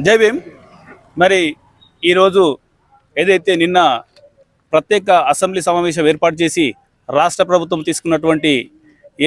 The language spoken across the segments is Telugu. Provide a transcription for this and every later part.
జై భీమ్. మరి ఈరోజు ఏదైతే నిన్న ప్రత్యేక అసెంబ్లీ సమావేశం ఏర్పాటు చేసి రాష్ట్ర ప్రభుత్వం తీసుకున్నటువంటి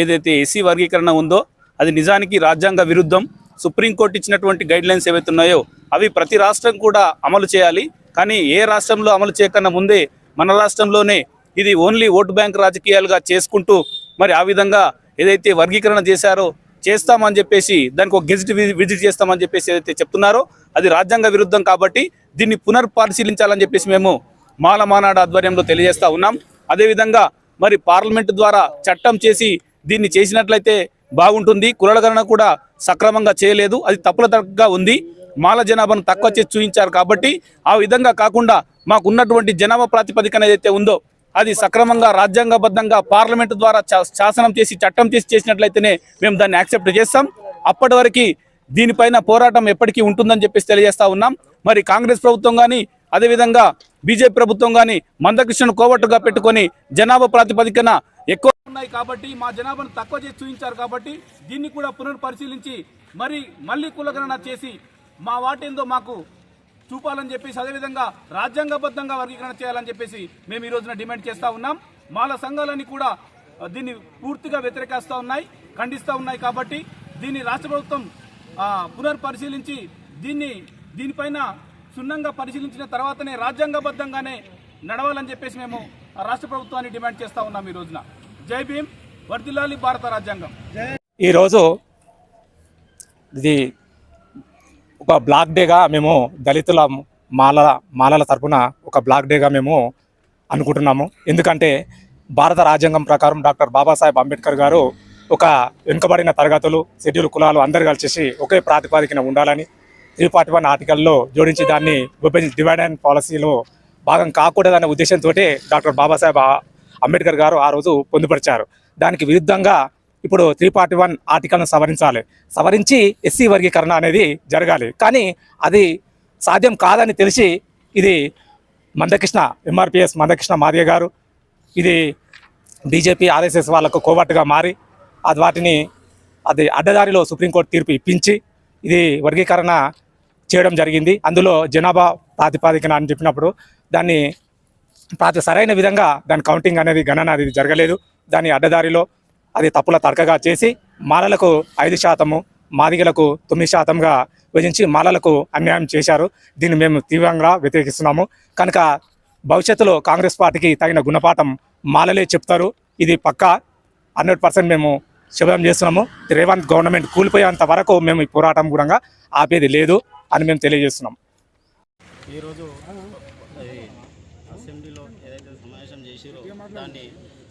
ఏదైతే ఎస్సీ వర్గీకరణ ఉందో అది నిజానికి రాజ్యాంగ విరుద్ధం. సుప్రీంకోర్టు ఇచ్చినటువంటి గైడ్లైన్స్ ఏవైతే ఉన్నాయో అవి ప్రతి రాష్ట్రం కూడా అమలు చేయాలి. కానీ ఏ రాష్ట్రంలో అమలు చేయకన్నా ముందే మన రాష్ట్రంలోనే ఇది ఓన్లీ ఓటు బ్యాంక్ రాజకీయాలుగా చేసుకుంటూ మరి ఆ విధంగా ఏదైతే వర్గీకరణ చేశారో చేస్తామని చెప్పేసి దానికి ఒక గెజిట్ విజిట్ చేస్తామని చెప్పేసి ఏదైతే చెప్తున్నారో అది రాజ్యాంగ విరుద్ధం. కాబట్టి దీన్ని పునర్పరిశీలించాలని చెప్పేసి మేము మాల మానాడు ఆధ్వర్యంలో తెలియజేస్తా ఉన్నాం. అదేవిధంగా మరి పార్లమెంటు ద్వారా చట్టం చేసి దీన్ని చేసినట్లయితే బాగుంటుంది. కులగణన కూడా సక్రమంగా చేయలేదు, అది తప్పుల తగ్గగా ఉంది. మాల జనాభాను తక్కువ చేసి చూపించారు. కాబట్టి ఆ విధంగా కాకుండా మాకున్నటువంటి జనాభా ప్రాతిపదికన ఏదైతే ఉందో అది సక్రమంగా రాజ్యాంగబద్ధంగా పార్లమెంటు ద్వారా శాసనం చేసి చట్టం చేసి చేసినట్లయితేనే మేము దాన్ని యాక్సెప్ట్ చేస్తాం. అప్పటి వరకు దీనిపైన పోరాటం ఎప్పటికీ ఉంటుందని చెప్పేసి తెలియజేస్తా ఉన్నాం. మరి కాంగ్రెస్ ప్రభుత్వం కానీ అదేవిధంగా బీజేపీ ప్రభుత్వం కానీ మందకృష్ణను కోవట్టుగా పెట్టుకొని జనాభా ప్రాతిపదికన ఎక్కువ ఉన్నాయి కాబట్టి మా జనాభాను తక్కువ చేసి చూపించారు. కాబట్టి దీన్ని కూడా పునర్పరిశీలించి మళ్ళీ కులగణన చేసి మా వాటేందో మాకు చూపాలని చెప్పేసి అదేవిధంగా రాజ్యాంగబద్ధంగా వర్గీకరణ చేయాలని చెప్పేసి మేము ఈ రోజున డిమాండ్ చేస్తూ ఉన్నాం. మాల సంఘాలన్నీ కూడా దీన్ని పూర్తిగా వ్యతిరేకిస్తూ ఉన్నాయి, ఖండిస్తూ ఉన్నాయి. కాబట్టి దీన్ని రాష్ట్ర ప్రభుత్వం పునర్పరిశీలించి దీనిపైన క్షుణ్ణంగా పరిశీలించిన తర్వాతనే రాజ్యాంగబద్ధంగానే నడవాలని చెప్పేసి మేము రాష్ట్ర ప్రభుత్వాన్ని డిమాండ్ చేస్తూ ఉన్నాం. ఈ రోజున జై భీమ్, వర్ధిల్లాలి భారత రాజ్యాంగం. ఈరోజు ఇది ఒక బ్లాక్ డేగా మేము దళితుల మాలల తరపున ఒక బ్లాక్ డేగా మేము అనుకుంటున్నాము. ఎందుకంటే భారత రాజ్యాంగం ప్రకారం డాక్టర్ బాబాసాహెబ్ అంబేద్కర్ గారు ఒక వెనుకబడిన తరగతులు, షెడ్యూల్ కులాలు అందరు కలిసి ఒకే ప్రాతిపదికన ఉండాలని 341 ఆర్టికల్లో జోడించి దాన్ని డివైడ్ అండ్ పాలసీలో భాగం కాకూడదనే ఉద్దేశంతో డాక్టర్ బాబాసాహెబ్ అంబేద్కర్ గారు ఆ రోజు పొందుపరిచారు. దానికి విరుద్ధంగా ఇప్పుడు 341 ఆర్టికల్ను సవరించి ఎస్సీ వర్గీకరణ అనేది జరగాలి. కానీ అది సాధ్యం కాదని తెలిసి ఇది ఎంఆర్పిఎస్ మందకృష్ణ మాదిగ గారు ఇది బీజేపీ ఆర్ఎస్ఎస్ వాళ్ళకు కోవట్టుగా మారి వాటిని అడ్డదారిలో సుప్రీంకోర్టు తీర్పు ఇప్పించి ఇది వర్గీకరణ చేయడం జరిగింది. అందులో జనాభా ప్రాతిపాదికన అని చెప్పినప్పుడు దాన్ని సరైన విధంగా దాని కౌంటింగ్ అనేది గణన అది జరగలేదు. దాన్ని అడ్డదారిలో అది తప్పుల తడకగా చేసి మాలలకు 5%, మాదిగలకు 9%గా విభజించి మాలలకు అన్యాయం చేశారు. దీన్ని మేము తీవ్రంగా వ్యతిరేకిస్తున్నాము. కనుక భవిష్యత్తులో కాంగ్రెస్ పార్టీకి తగిన గుణపాఠం మాలలే చెప్తారు. ఇది పక్కా 100% మేము శుభం చేస్తున్నాము. రేవంత్ గవర్నమెంట్ కూలిపోయేంత వరకు మేము ఈ పోరాటం కూడా ఆపేది లేదు అని మేము తెలియజేస్తున్నాం. ఈరోజు అసెంబ్లీలో ఏదైతే సమావేశం చేసిరో దాన్ని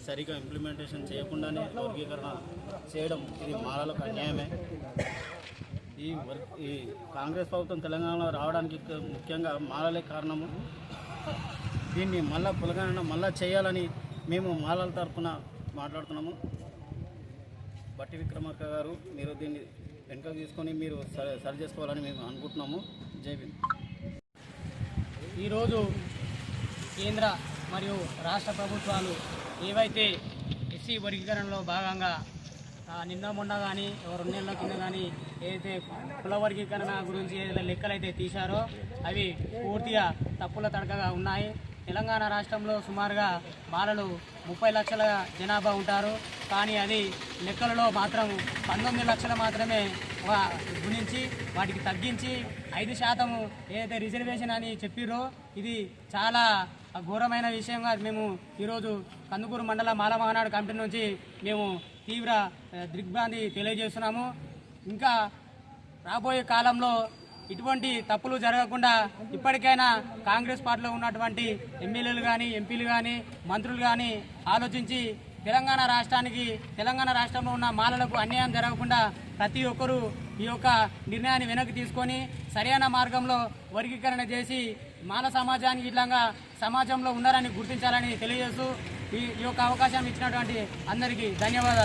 సరిగా ఇంప్లిమెంటేషన్ చేయకుండానే వర్గీకరణ చేయడం ఇది మాలలకు అన్యాయమే. ఈ కాంగ్రెస్ ప్రభుత్వం తెలంగాణలో రావడానికి ముఖ్యంగా మాలలే కారణము. దీన్ని మళ్ళా చేయాలని మేము మాలల తరఫున మాట్లాడుతున్నాము. బట్టి విక్రమార్క గారు మీరు దీన్ని వెనుక తీసుకొని మీరు సరి చేసుకోవాలని మేము అనుకుంటున్నాము. జై భీమ్. ఈరోజు కేంద్ర మరియు రాష్ట్ర ప్రభుత్వాలు ఏవైతే ఎస్సీ వర్గీకరణలో భాగంగా నిన్న మొన్న కానీ 2 నెలల కింద కానీ ఏదైతే కుల వర్గీకరణ గురించి ఏదైతే లెక్కలైతే తీశారో అవి పూర్తిగా తప్పుల తడకగా ఉన్నాయి. తెలంగాణ రాష్ట్రంలో సుమారుగా మాలలు 30 లక్షల జనాభా ఉంటారు. కానీ అది లెక్కలలో మాత్రం 19 లక్షలు మాత్రమే గుణించి వాటికి తగ్గించి 5% ఏదైతే రిజర్వేషన్ అని చెప్పిరో ఇది చాలా ఘోరమైన విషయంగా మేము ఈరోజు కందుకూరు మండల మాల మహానాడు కమిటీ నుంచి మేము తీవ్ర దిగ్భ్రాంతి తెలియజేస్తున్నాము. ఇంకా రాబోయే కాలంలో ఇటువంటి తప్పులు జరగకుండా ఇప్పటికైనా కాంగ్రెస్ పార్టీలో ఉన్నటువంటి ఎమ్మెల్యేలు కానీ ఎంపీలు కానీ మంత్రులు కానీ ఆలోచించి తెలంగాణ రాష్ట్రంలో ఉన్న మాలలకు అన్యాయం జరగకుండా ప్రతి ఒక్కరూ ఈ యొక్క నిర్ణయాన్ని వెనక్కి తీసుకొని సరైన మార్గంలో వర్గీకరణ చేసి మాల సమాజానికి ఇట్లాగా సమాజంలో ఉన్నారని గుర్తించాలని తెలియజేస్తూ ఈ యొక్క అవకాశం ఇచ్చినటువంటి అందరికీ ధన్యవాదాలు.